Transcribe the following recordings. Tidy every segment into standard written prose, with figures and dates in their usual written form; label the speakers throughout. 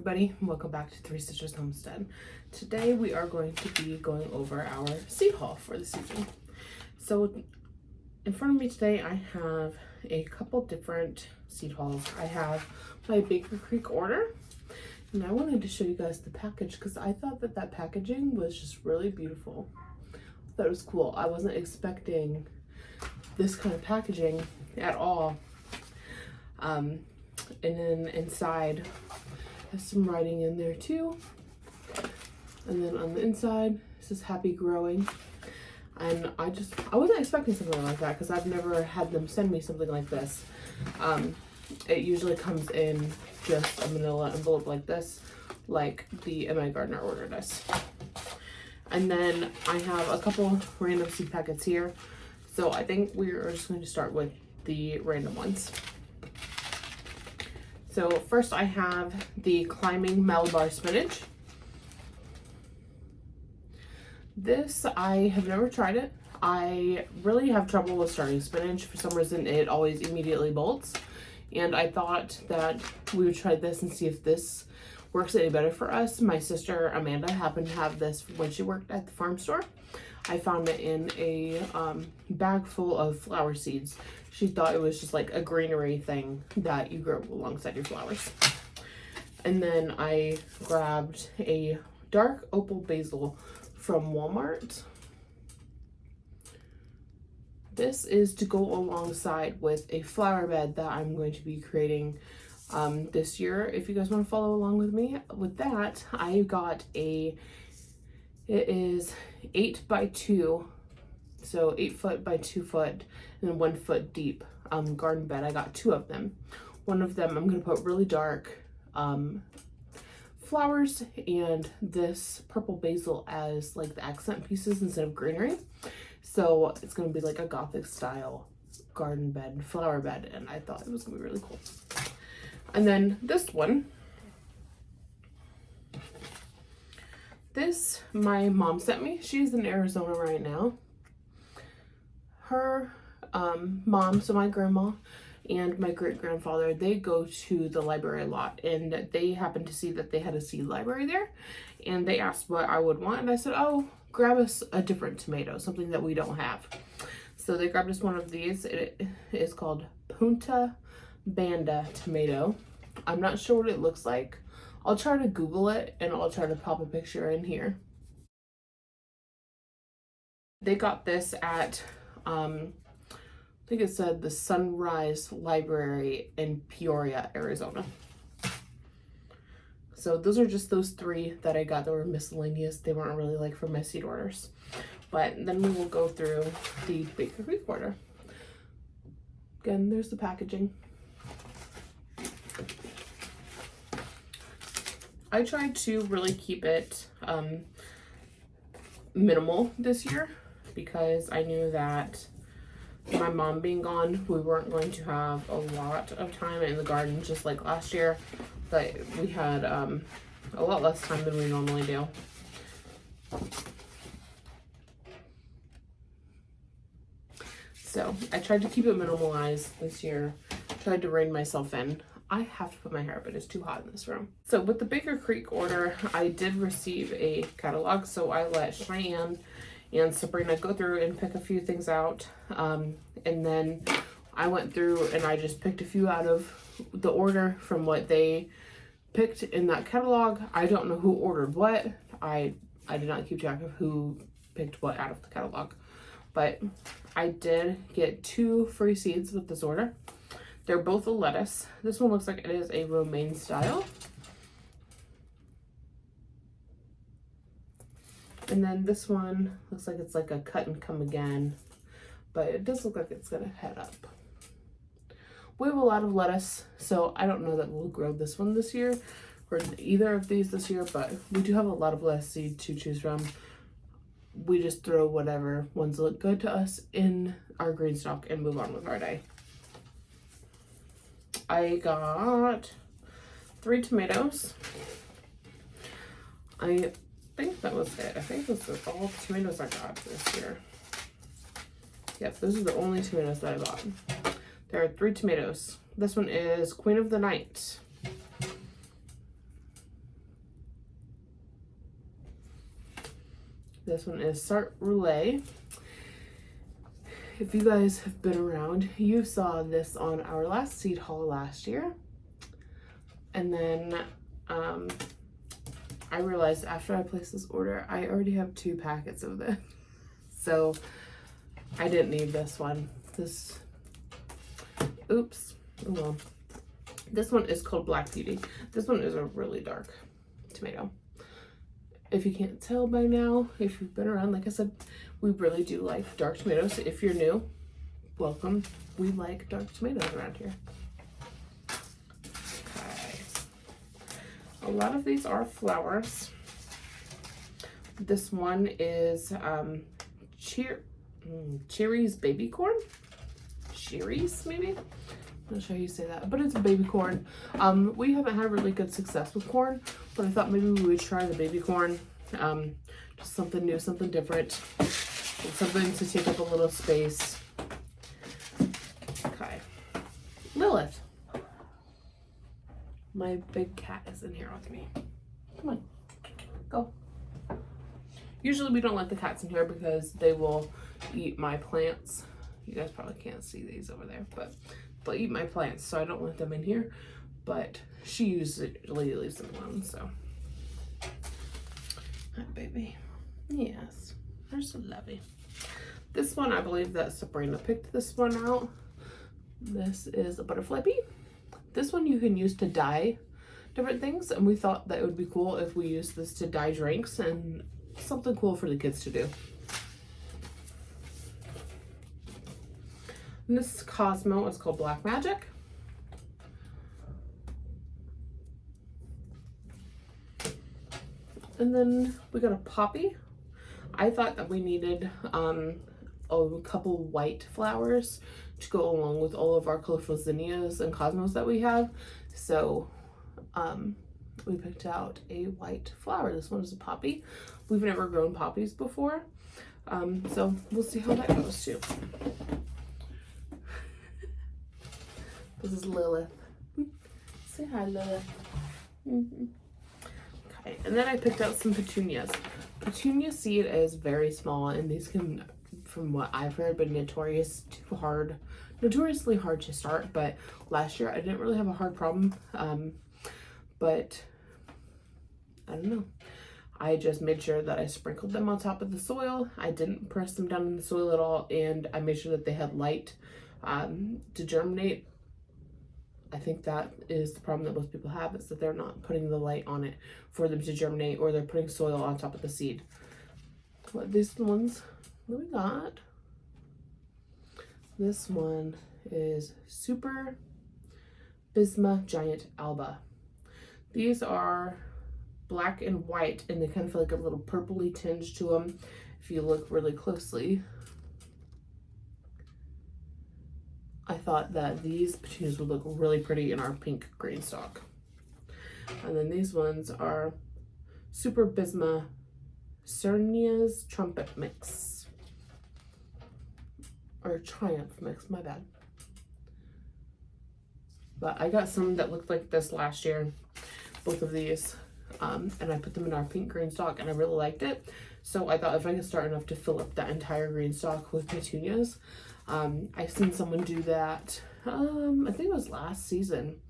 Speaker 1: everybody, welcome back to Three Sisters Homestead. Today we are going to be going over our seed haul for the season. So in front of me today I have a couple different seed hauls. I have my Baker Creek order, and I wanted to show you guys the package because I thought that packaging was just really beautiful. I thought it was cool. I wasn't expecting this kind of packaging at all. And then inside has some writing in there too. And then on the inside, it says happy growing. And I wasn't expecting something like that because I've never had them send me something like this. It usually comes in just a manila envelope like this, like the M.I. Gardener order does. And then I have a couple random seed packets here. So I think we're just going to start with the random ones. So first I have the Climbing Malabar Spinach. This, I have never tried it. I really have trouble with starting spinach. For some reason, it always immediately bolts. And I thought that we would try this and see if this works any better for us. My sister Amanda happened to have this when she worked at the farm store. I found it in a bag full of flower seeds. She thought it was just like a greenery thing that you grow alongside your flowers. And then I grabbed a dark opal basil from Walmart. This is to go alongside with a flower bed that I'm going to be creating this year. If you guys want to follow along with me with that, I got it is 8 by 2, so 8 foot by 2 foot, and then 1 foot deep garden bed. I got 2 of them. One of them I'm going to put really dark flowers and this purple basil as like the accent pieces instead of greenery. So it's going to be like a Gothic style garden bed, flower bed, and I thought it was going to be really cool. And then this one. This, my mom sent me. She's in Arizona right now. Her mom, so my grandma and my great-grandfather, they go to the library a lot, and they happened to see that they had a seed library there, and they asked what I would want, and I said, oh, grab us a different tomato, something that we don't have. So they grabbed us one of these. It is called Punta Banda tomato. I'm not sure what it looks like. I'll try to Google it and I'll try to pop a picture in here. They got this at, I think it said the Sunrise Library in Peoria, Arizona. So those are just those 3 that I got that were miscellaneous. They weren't really like for my seed orders. But then we will go through the Baker Creek order. Again, there's the packaging. I tried to really keep it minimal this year because I knew that my mom being gone, we weren't going to have a lot of time in the garden just like last year, but we had a lot less time than we normally do. So I tried to keep it minimalized this year, tried to rein myself in. I have to put my hair up, it is too hot in this room. So with the Baker Creek order, I did receive a catalog, so I let Cheyenne and Sabrina go through and pick a few things out. And then I went through and I just picked a few out of the order from what they picked in that catalog. I don't know who ordered what. I did not keep track of who picked what out of the catalog. But I did get 2 free seeds with this order. They're both a lettuce. This one looks like it is a romaine style. And then this one looks like it's like a cut and come again, but it does look like it's gonna head up. We have a lot of lettuce, so I don't know that we'll grow this one this year or either of these this year, but we do have a lot of lettuce seed to choose from. We just throw whatever ones look good to us in our green stock and move on with our day. I got 3 tomatoes. I think that was it. I think this is all the tomatoes I got this year. Yep, those are the only tomatoes that I bought. There are 3 tomatoes. This one is Queen of the Night. This one is Sart Roulette. If you guys have been around, you saw this on our last seed haul last year. And then I realized after I placed this order, I already have 2 packets of this. So I didn't need this one. Oops. Oh well. This one is called Black Beauty. This one is a really dark tomato. If you can't tell by now, if you've been around, like I said, we really do like dark tomatoes. If you're new, welcome. We like dark tomatoes around here. Okay. A lot of these are flowers. This one is Cherry's baby corn. Cherries, maybe? I'm not sure how you say that, but it's baby corn. We haven't had really good success with corn, but I thought maybe we would try the baby corn. Just something new, something different, something to take up a little space. Okay. Lilith. My big cat is in here with me. Come on, go. Usually we don't let the cats in here because they will eat my plants. You guys probably can't see these over there, but they'll eat my plants, so I don't let them in here. But she usually leaves them alone, so. Hi, baby. Yes, they're so lovely. This one, I believe that Sabrina picked this one out. This is a butterfly bee. This one you can use to dye different things, and we thought that it would be cool if we used this to dye drinks and something cool for the kids to do. And this Cosmo is called Black Magic. And then we got a poppy. I thought that we needed a couple white flowers to go along with all of our colorful zinnias and cosmos that we have. So we picked out a white flower. This one is a poppy. We've never grown poppies before. So we'll see how that goes too. This is Lilith. Say hi, Lilith. Okay, and then I picked out some petunias. Petunia seed is very small, and these can, from what I've heard, been notoriously hard to start. But last year I didn't really have a hard problem. But I don't know. I just made sure that I sprinkled them on top of the soil. I didn't press them down in the soil at all, and I made sure that they had light to germinate. I think that is the problem that most people have, is that they're not putting the light on it for them to germinate, or they're putting soil on top of the seed. What these ones that we got? This one is Super Bisma Giant Alba. These are black and white, and they kind of feel like a little purpley tinge to them if you look really closely. I thought that these petunias would look really pretty in our pink green stock. And then these ones are Super Bisma Cernia's Trumpet Mix. Or Triumph Mix, my bad. But I got some that looked like this last year, both of these. And I put them in our pink green stock, and I really liked it. So I thought if I could start enough to fill up that entire green stock with petunias. I've seen someone do that, I think it was last season.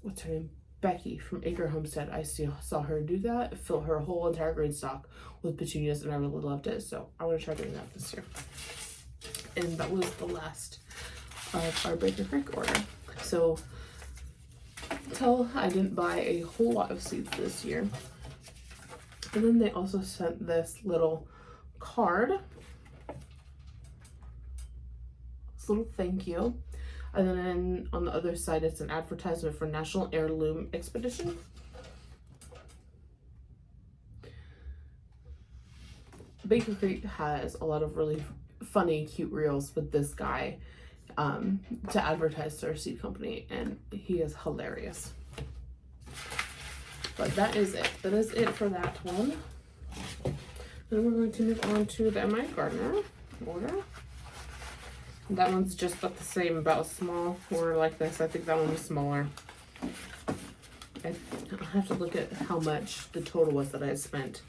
Speaker 1: What's her name? Becky from Acre Homestead. I saw her do that, fill her whole entire green stock with petunias, and I really loved it. So I want to try doing that this year. And that was the last of our Baker Creek order. So tell I didn't buy a whole lot of seeds this year. And then they also sent this little card. This little thank you. And then on the other side, it's an advertisement for National Heirloom Expedition. Baker Creek has a lot of really funny, cute reels with this guy to advertise their seed company, and he is hilarious. But that is it. That is it for that one. Then we're going to move on to the M.I. Gardner order. That one's just about the same, about a small order like this. I think that one was smaller. I have to look at how much the total was that I spent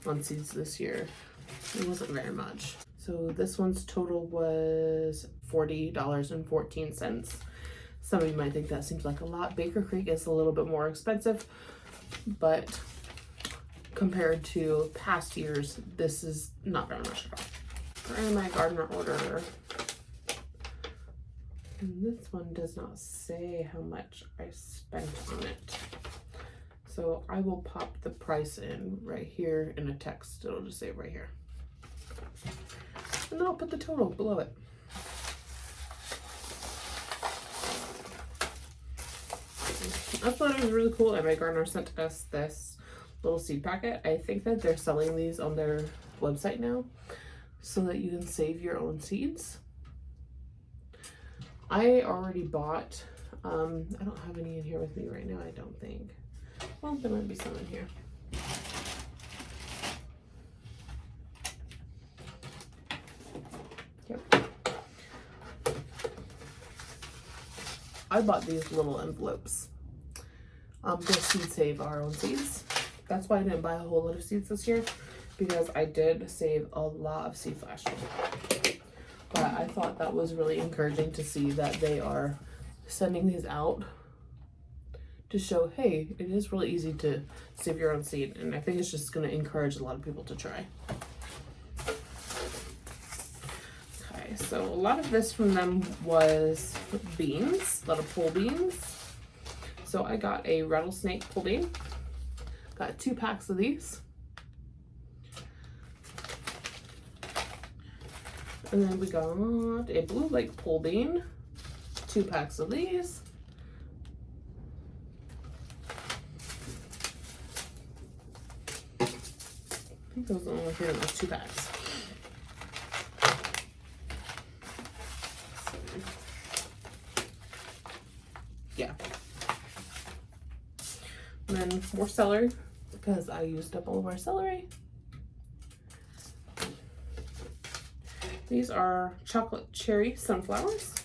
Speaker 1: on seeds this year. It wasn't very much. So this one's total was $40.14. Some of you might think that seems like a lot. Baker Creek is a little bit more expensive, but compared to past years, this is not very much at all. For my gardener order, and this one does not say how much I spent on it. So I will pop the price in right here in a text. It'll just say it right here. And then I'll put the total below it. I thought it was really cool that my gardener sent us this little seed packet. I think that they're selling these on their website now so that you can save your own seeds. I already bought, I don't have any in here with me right now, I don't think. Well, there might be some in here. Yep. I bought these little envelopes. They're seed save our own seeds. That's why I didn't buy a whole lot of seeds this year, because I did save a lot of seeds last year. But I thought that was really encouraging to see that they are sending these out to show, hey, it is really easy to save your own seed. And I think it's just going to encourage a lot of people to try. Okay, so a lot of this from them was beans, a lot of pole beans. So I got a rattlesnake pole bean. Got 2 packs of these. And then we got a Blue Lake pole bean, 2 packs of these. I think those are only here in those 2 packs. Yeah. And then more celery, because I used up all of our celery. These are chocolate cherry sunflowers.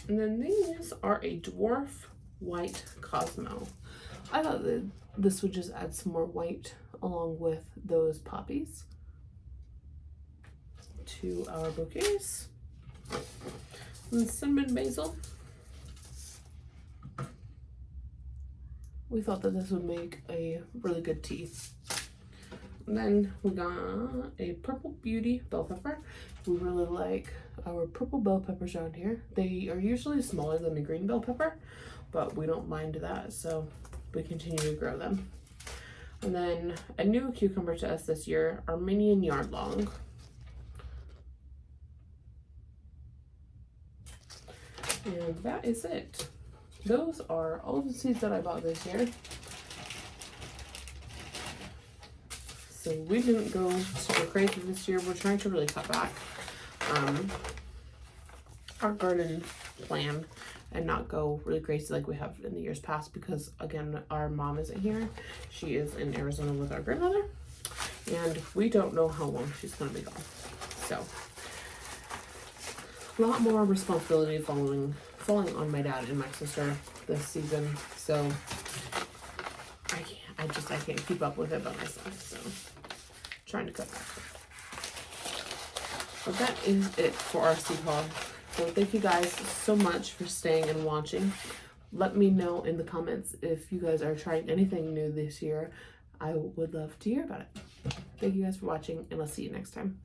Speaker 1: And then these are a dwarf white Cosmo. I thought that this would just add some more white along with those poppies to our bouquets. And cinnamon basil. We thought that this would make a really good tea. And then we got a Purple Beauty bell pepper. We really like our purple bell peppers around here. They are usually smaller than the green bell pepper, but we don't mind that, so we continue to grow them. And then a new cucumber to us this year, Armenian yard long. And that is it. Those are all the seeds that I bought this year. So we didn't go super crazy this year. We're trying to really cut back our garden plan and not go really crazy like we have in the years past, because again, our mom isn't here. She is in Arizona with our grandmother, and we don't know how long she's going to be gone. So a lot more responsibility falling on my dad and my sister this season. So I can't keep up with it by myself. So trying to cut back. But that is it for our seed haul. So thank you guys so much for staying and watching. Let me know in the comments if you guys are trying anything new this year. I would love to hear about it. Thank you guys for watching, and I'll see you next time.